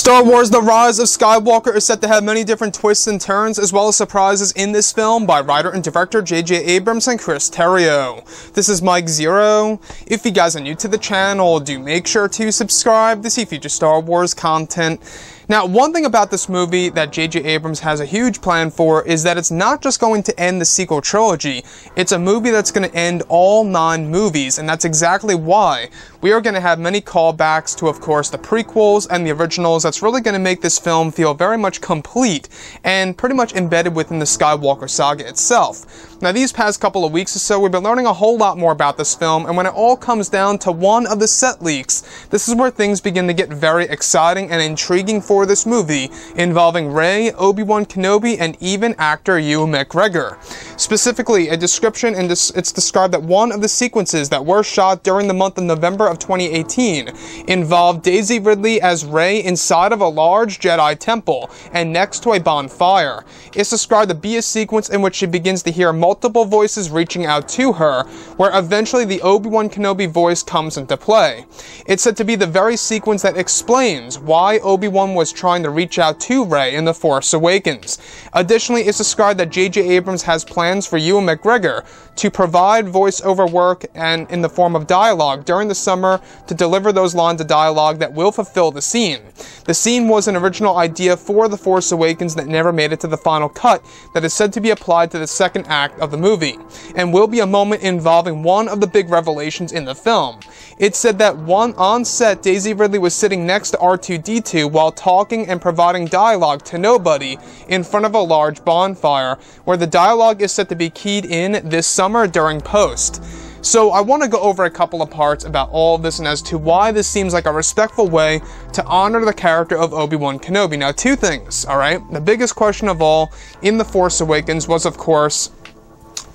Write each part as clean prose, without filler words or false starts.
Star Wars The Rise of Skywalker is set to have many different twists and turns, as well as surprises in this film by writer and director J.J. Abrams and Chris Terrio. This is Mike Zero. If you guys are new to the channel, do make sure to subscribe to see future Star Wars content. Now, one thing about this movie that J.J. Abrams has a huge plan for is that it's not just going to end the sequel trilogy, it's a movie that's going to end all 9 movies, and that's exactly why we are going to have many callbacks to, of course, the prequels and the originals. That's really going to make this film feel very much complete and pretty much embedded within the Skywalker saga itself. Now, these past couple of weeks or so, we've been learning a whole lot more about this film, and when it all comes down to one of the set leaks, this is where things begin to get very exciting and intriguing for this movie, involving Rey, ObiWan Kenobi, and even actor Ewan Mcgregor. Specifically, a description, and it's described that one of the sequences that were shot during the month of November of 2018 involved Daisy Ridley as Rey inside of a large Jedi temple and next to a bonfire. It's described to be a sequence in which she begins to hear multiple voices reaching out to her, where eventually the ObiWan Kenobi voice comes into play. It's said to be the very sequence that explains why Obi-Wan was trying to reach out to Rey in The Force Awakens. Additionally, it's described that J.J. Abrams has plans for Ewan McGregor to provide voiceover work and in the form of dialogue during the summer to deliver those lines of dialogue that will fulfill the scene. The scene was an original idea for The Force Awakens that never made it to the final cut that is said to be applied to the second act of the movie, and will be a moment involving one of the big revelations in the film. It's said that on set, Daisy Ridley was sitting next to R2-D2 while talking and providing dialogue to nobody in front of a large bonfire, where the dialogue is said to be keyed in this summer during post. So I want to go over a couple of parts about all of this and as to why this seems like a respectful way to honor the character of Obi-Wan Kenobi. Now, 2 things, alright? The biggest question of all in The Force Awakens was, of course,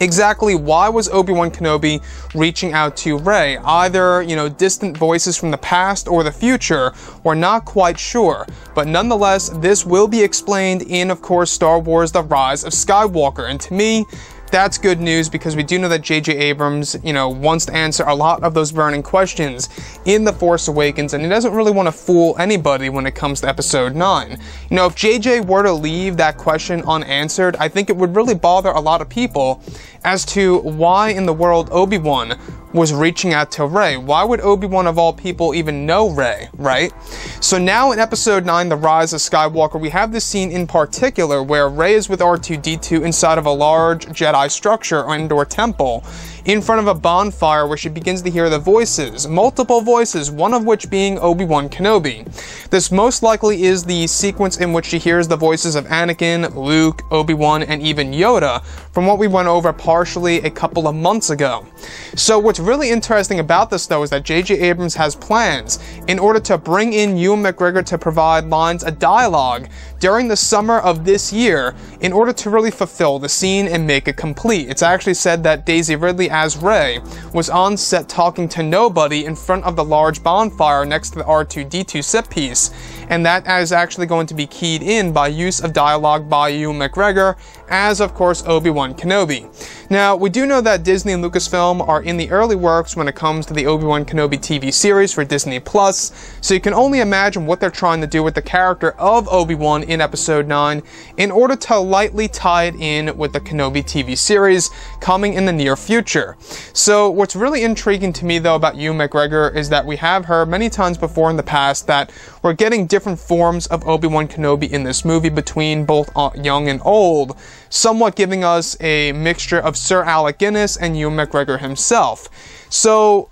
exactly why was Obi-Wan Kenobi reaching out to Rey? Either, distant voices from the past or the future, we're not quite sure. But nonetheless, this will be explained in, of course, Star Wars The Rise of Skywalker. And to me, that's good news, because we do know that J.J. Abrams, wants to answer a lot of those burning questions in The Force Awakens, and he doesn't really want to fool anybody when it comes to Episode 9. If J.J. were to leave that question unanswered, I think it would really bother a lot of people as to why in the world Obi-Wan was reaching out to Rey. Why would Obi-Wan of all people even know Rey, right? So now in Episode 9, The Rise of Skywalker, we have this scene in particular where Rey is with R2-D2 inside of a large Jedi structure and/or temple, in front of a bonfire where she begins to hear the voices, multiple voices, one of which being Obi-Wan Kenobi. This most likely is the sequence in which she hears the voices of Anakin, Luke, Obi-Wan, and even Yoda, from what we went over partially a couple of months ago. So what's really interesting about this, though, is that J.J. Abrams has plans in order to bring in Ewan McGregor to provide lines of dialogue during the summer of this year in order to really fulfill the scene and make it complete. It's actually said that Daisy Ridley as Rey was on set talking to nobody in front of the large bonfire next to the R2-D2 set piece, and that is actually going to be keyed in by use of dialogue by Ewan McGregor as, of course, Obi-Wan Kenobi. Now, we do know that Disney and Lucasfilm are in the early works when it comes to the Obi-Wan Kenobi TV series for Disney+, so you can only imagine what they're trying to do with the character of Obi-Wan in Episode 9 in order to lightly tie it in with the Kenobi TV series coming in the near future. So what's really intriguing to me, though, about Ewan McGregor is that we have heard many times before in the past that we're getting different forms of Obi-Wan Kenobi in this movie between both young and old, somewhat giving us a mixture of Sir Alec Guinness and Ewan McGregor himself. So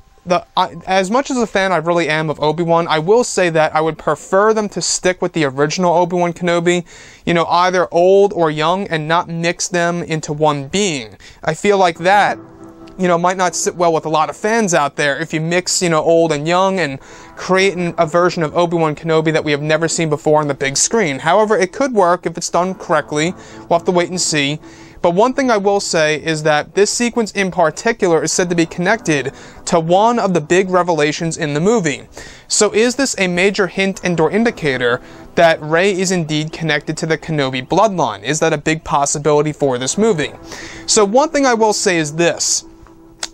as much as a fan I really am of Obi-Wan, I will say that I would prefer them to stick with the original Obi-Wan Kenobi, either old or young, and not mix them into one being. I feel like that might not sit well with a lot of fans out there if you mix, old and young and create a version of Obi-Wan Kenobi that we have never seen before on the big screen. However, it could work if it's done correctly. We'll have to wait and see. But one thing I will say is that this sequence in particular is said to be connected to one of the big revelations in the movie. So is this a major hint and/or indicator that Rey is indeed connected to the Kenobi bloodline? Is that a big possibility for this movie? So one thing I will say is this.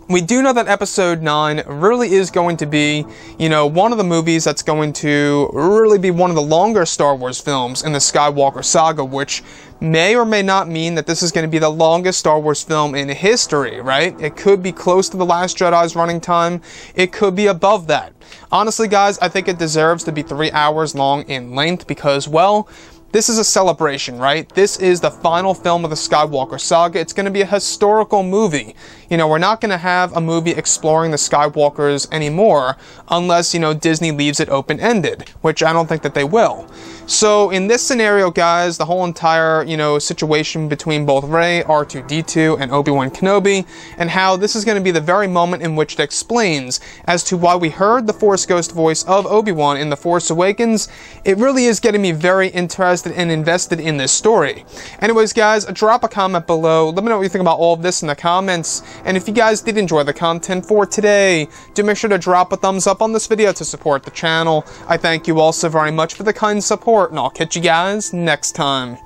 We do know that Episode 9 really is going to be, one of the movies that's going to really be one of the longer Star Wars films in the Skywalker saga, which may or may not mean that this is going to be the longest Star Wars film in history, right? It could be close to The Last Jedi's running time. It could be above that. Honestly, guys, I think it deserves to be 3 hours long in length because, well, this is a celebration, right? This is the final film of the Skywalker saga. It's going to be a historical movie. We're not going to have a movie exploring the Skywalkers anymore unless, Disney leaves it open-ended, which I don't think that they will. So in this scenario, guys, the whole entire, situation between both Rey, R2-D2, and ObiWan Kenobi, and how this is going to be the very moment in which it explains as to why we heard the Force Ghost voice of Obi-Wan in The Force Awakens, it really is getting me very interested and invested in this story. Anyways, guys, drop a comment below. Let me know what you think about all of this in the comments. And if you guys did enjoy the content for today, do make sure to drop a thumbs up on this video to support the channel. I thank you all so very much for the kind support, and I'll catch you guys next time.